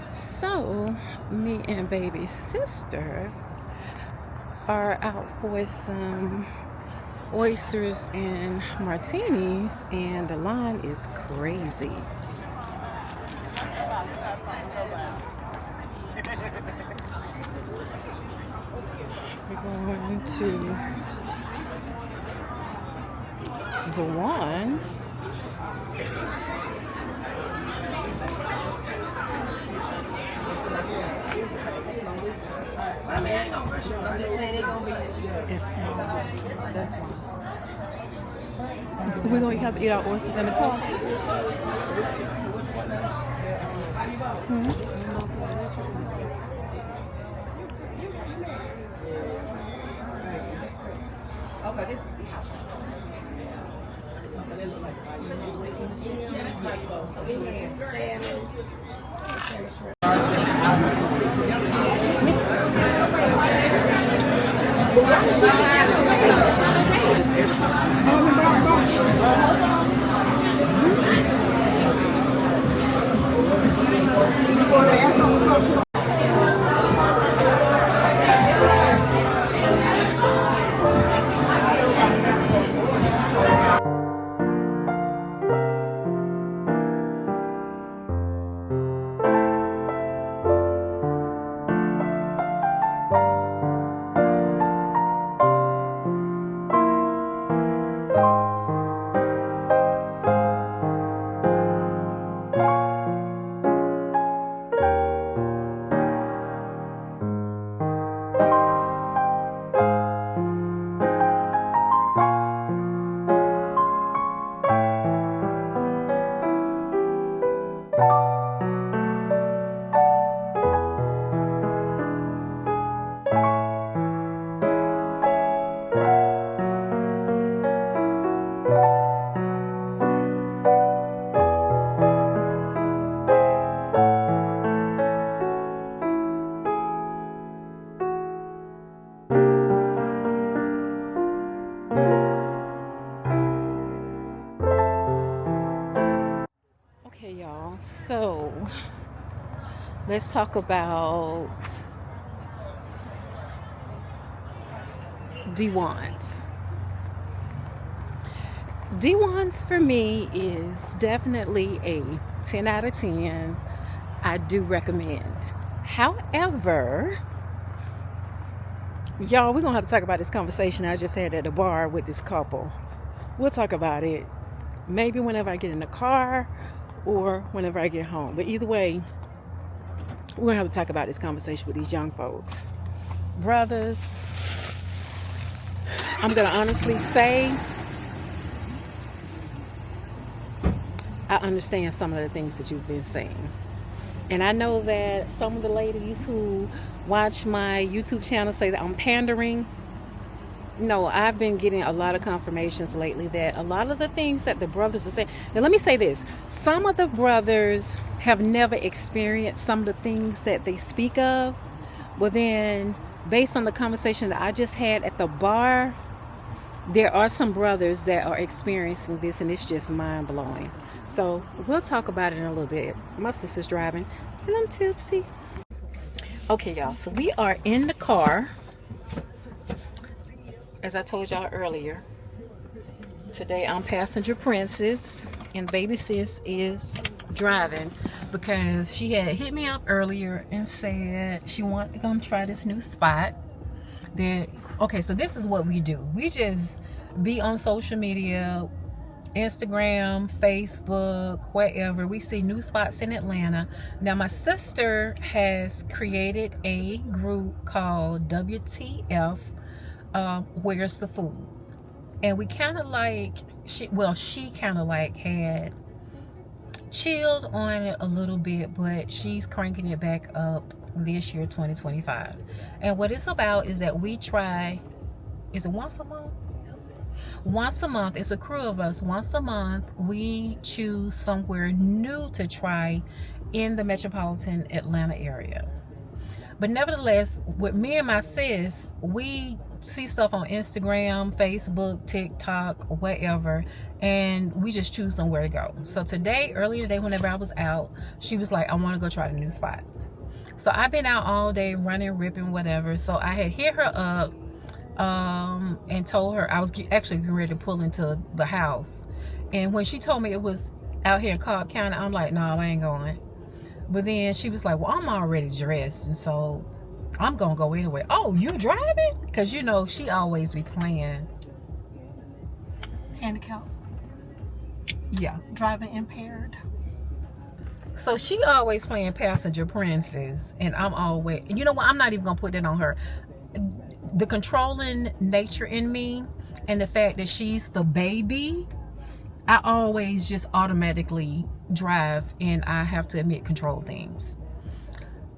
So, me and baby sister are out for some oysters and martinis, and the line is crazy. We're going to Dewan's. It's small. That's why. We're going to have to eat our oysters in the car. Okay, this Okay, y'all. So let's talk about Dewan's. Dewan's for me is definitely a 10 out of 10. I do recommend. However, y'all, we're gonna have to talk about this conversation I just had at the bar with this couple. We'll talk about it maybe whenever I get in the car or whenever I get home. But either way, we're gonna have to talk about this conversation with these young folks. Brothers, I'm gonna honestly say I understand some of the things that you've been saying. And I know that some of the ladies who watch my YouTube channel say that I'm pandering. No, I've been getting a lot of confirmations lately that a lot of the things that the brothers are saying. Now, let me say this. Some of the brothers have never experienced some of the things that they speak of. But then, based on the conversation that I just had at the bar, there are some brothers that are experiencing this, and it's just mind-blowing. So, we'll talk about it in a little bit. My sister's driving, and I'm tipsy. Okay, y'all. So, we are in the car. As I told y'all earlier, today I'm passenger princess and baby sis is driving because she had hit me up earlier and said she wanted to come try this new spot. Okay, so this is what we do. We just be on social media, Instagram, Facebook, wherever. We see new spots in Atlanta. Now, my sister has created a group called WTF, Where's the Food? And we kind of like, she kind of like had chilled on it a little bit, but she's cranking it back up this year, 2025. And what it's about is that we try, is it once a month? Once a month, it's a crew of us. Once a month, we choose somewhere new to try in the metropolitan Atlanta area. But nevertheless, with me and my sis, we see stuff on Instagram, Facebook, TikTok, whatever, and we just choose somewhere to go. So earlier today, whenever I was out, she was like, I want to go try the new spot. So I've been out all day running, ripping, whatever. So I had hit her up and told her I was actually getting ready to pull into the house. And when she told me it was out here in Cobb County, I'm like, no, I ain't going. But then she was like, well, I'm already dressed, and so I'm gonna go anyway. Oh, you driving? Because you know she always be playing handicap. Yeah, driving impaired. So she always playing passenger princess, and I'm always, you know what, I'm not even gonna put that on her. The controlling nature in me and the fact that she's the baby, I always just automatically drive, and I have to admit control things.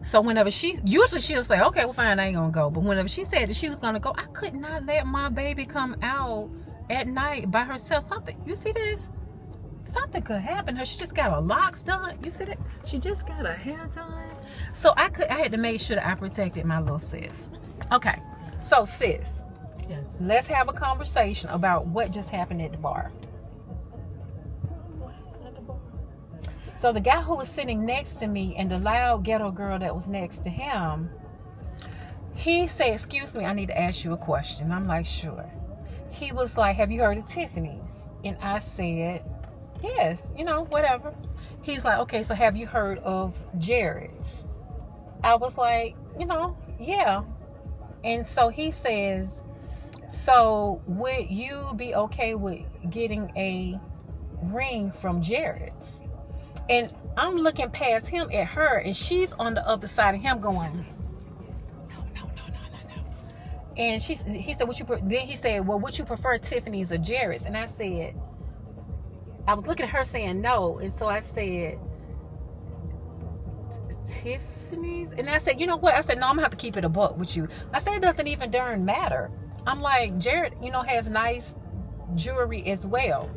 So whenever usually she'll say, okay, well fine, I ain't gonna go. But whenever she said that she was gonna go, I could not let my baby come out at night by herself. Something, you see this? Something could happen to her. She just got her locks done. You see that? She just got her hair done. So I had to make sure that I protected my little sis. Okay, so sis, yes, let's have a conversation about what just happened at the bar. So the guy who was sitting next to me and the loud ghetto girl that was next to him, he said, excuse me, I need to ask you a question. I'm like, sure. He was like, have you heard of Tiffany's? And I said, yes, you know, whatever. He's like, okay, so have you heard of Jared's? I was like, you know, yeah. And so he says, so would you be okay with getting a ring from Jared's? And I'm looking past him at her, and she's on the other side of him going, no. And he said, then he said, well, would you prefer Tiffany's or Jared's? And I said, I was looking at her saying no. And so I said, Tiffany's? And I said, you know what? I said, no, I'm gonna have to keep it a buck with you. I said, it doesn't even darn matter. I'm like, Jared, you know, has nice jewelry as well.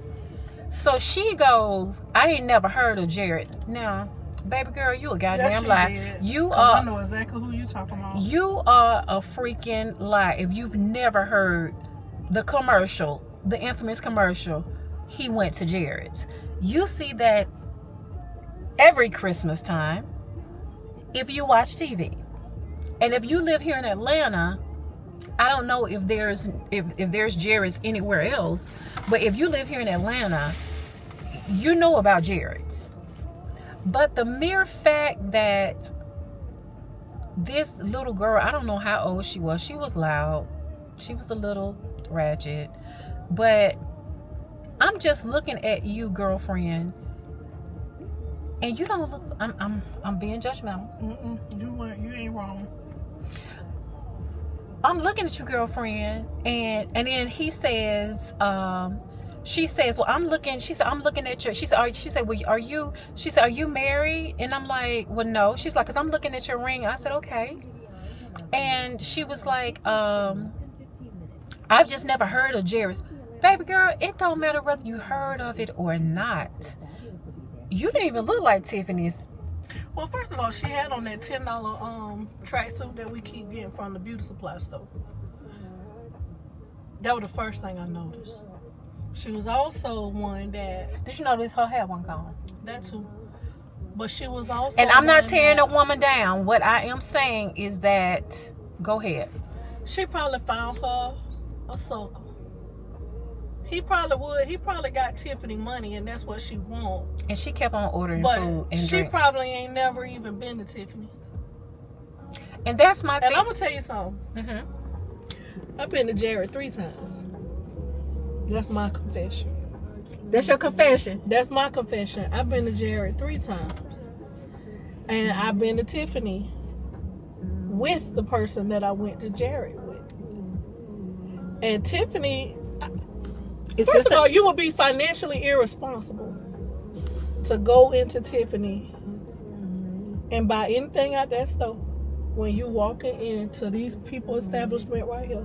So she goes, I ain't never heard of Jared. Now, baby girl, you a goddamn lie. You are. I know exactly who you talking about. You are a freaking lie. If you've never heard the commercial, the infamous commercial, he went to Jared's. You see that every Christmas time if you watch TV. And if you live here in Atlanta, I don't know if there's Jared's anywhere else, but if you live here in Atlanta, you know about Jared's. But the mere fact that this little girl, I don't know how old she was loud, she was a little ratchet, but I'm just looking at you, girlfriend, and you don't look, I'm being judgmental. You ain't wrong. I'm looking at you, girlfriend, and then he says, she says, well, I'm looking at your, she said, well, are you married? And I'm like, well, no. She's like, 'cause I'm looking at your ring. I said, okay. And she was like, I've just never heard of Jared's. Baby girl, it don't matter whether you heard of it or not. You didn't even look like Tiffany's. Well, first of all, she had on that $10 tracksuit that we keep getting from the beauty supply store. That was the first thing I noticed. She was also one that... Did you notice her hair wasn't gone? That too. But she was also... And I'm not tearing a woman down. What I am saying is that... Go ahead. She probably found her a sucker. He probably would. He probably got Tiffany money, and that's what she want. And she kept on ordering but food and she drinks. Probably ain't never even been to Tiffany's. And that's my thing. And I'm gonna tell you something. Mm-hmm. I've been to Jared 3 times. That's my confession. That's your confession? That's my confession. I've been to Jared 3 times. And I've been to Tiffany with the person that I went to Jared with. And Tiffany... First of all, you would be financially irresponsible to go into Tiffany and buy anything out that store when you walking into these people establishment right here.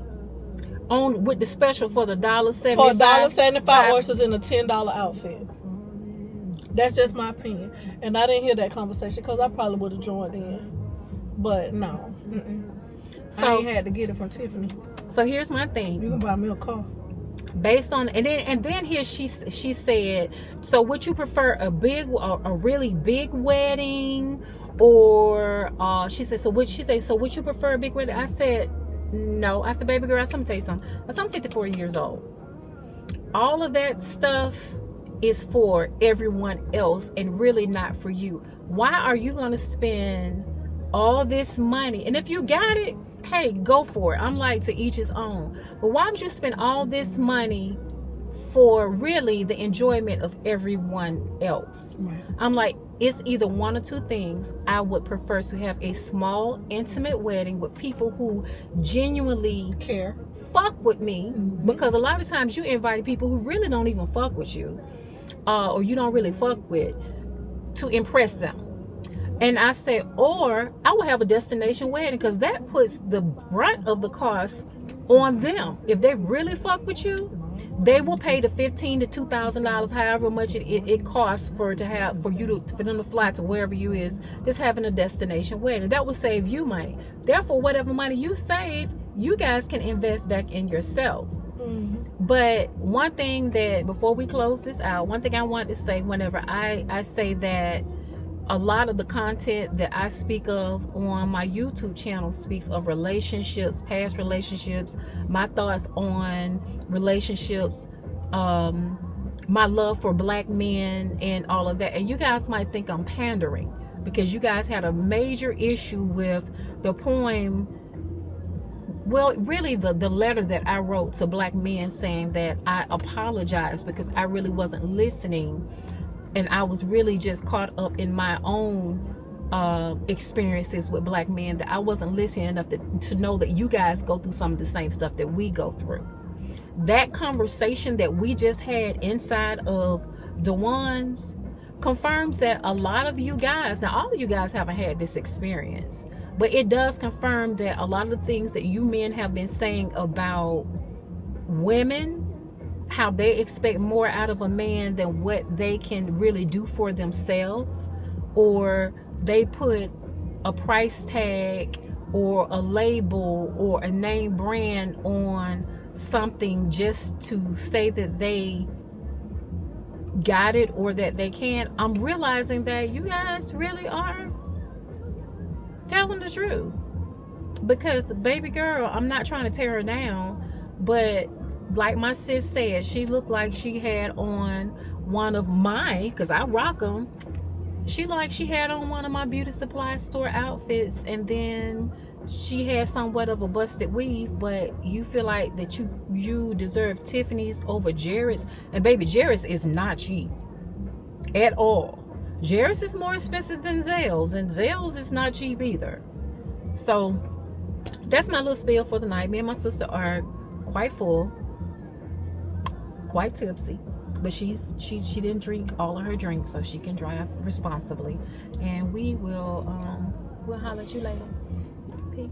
On with the special for the $1.75. For $1.75 oysters in a $10 outfit. That's just my opinion. And I didn't hear that conversation because I probably would have joined in. But no. I So ain't had to get it from Tiffany. so here's my thing. You can buy me a car. Based on and then here she said, so would you prefer a really big wedding, or she said, so would you prefer a big wedding? I said no. I said, baby girl, let me tell you something. I'm 54 years old. All of that stuff is for everyone else and really not for you. Why are you going to spend all this money? And if you got it, hey, go for it. I'm like, to each his own. But why would you spend all this money for really the enjoyment of everyone else? Right. I'm like, it's either one or two things. I would prefer to have a small, intimate wedding with people who genuinely Care. fuck with me, because a lot of times you invite people who really don't even fuck with you, or you don't really fuck with, to impress them. And I said, or I will have a destination wedding, because that puts the brunt of the cost on them. If they really fuck with you, they will pay the $1,500 to $2,000, however much it costs for them to fly to wherever you is, just having a destination wedding. That will save you money. Therefore, whatever money you save, you guys can invest back in yourself. But one thing that, before we close this out, one thing I want to say, whenever I say that a lot of the content that I speak of on my YouTube channel speaks of relationships, past relationships, my thoughts on relationships, my love for black men and all of that. And you guys might think I'm pandering, because you guys had a major issue with the poem, well, really the letter that I wrote to black men, saying that I apologize because I really wasn't listening, and I was really just caught up in my own experiences with black men, that I wasn't listening enough to know that you guys go through some of the same stuff that we go through. That conversation that we just had inside of Dewan's confirms that a lot of you guys, now all of you guys haven't had this experience, but it does confirm that a lot of the things that you men have been saying about women, how they expect more out of a man than what they can really do for themselves, or they put a price tag or a label or a name brand on something just to say that they got it or that they can. I'm realizing that you guys really are telling the truth, because baby girl, I'm not trying to tear her down, but like my sis said, she looked like she had on one of my, because I rock them, she had on one of my beauty supply store outfits, and then she had somewhat of a busted weave. But you feel like that you deserve Tiffany's over Jared's, and baby, Jared's is not cheap at all. Jared's is more expensive than Zales, and Zales is not cheap either. So that's my little spiel for the night. Me and my sister are quite full, quite tipsy, but she didn't drink all of her drinks, so she can drive responsibly. And we'll holler at you later. Peace.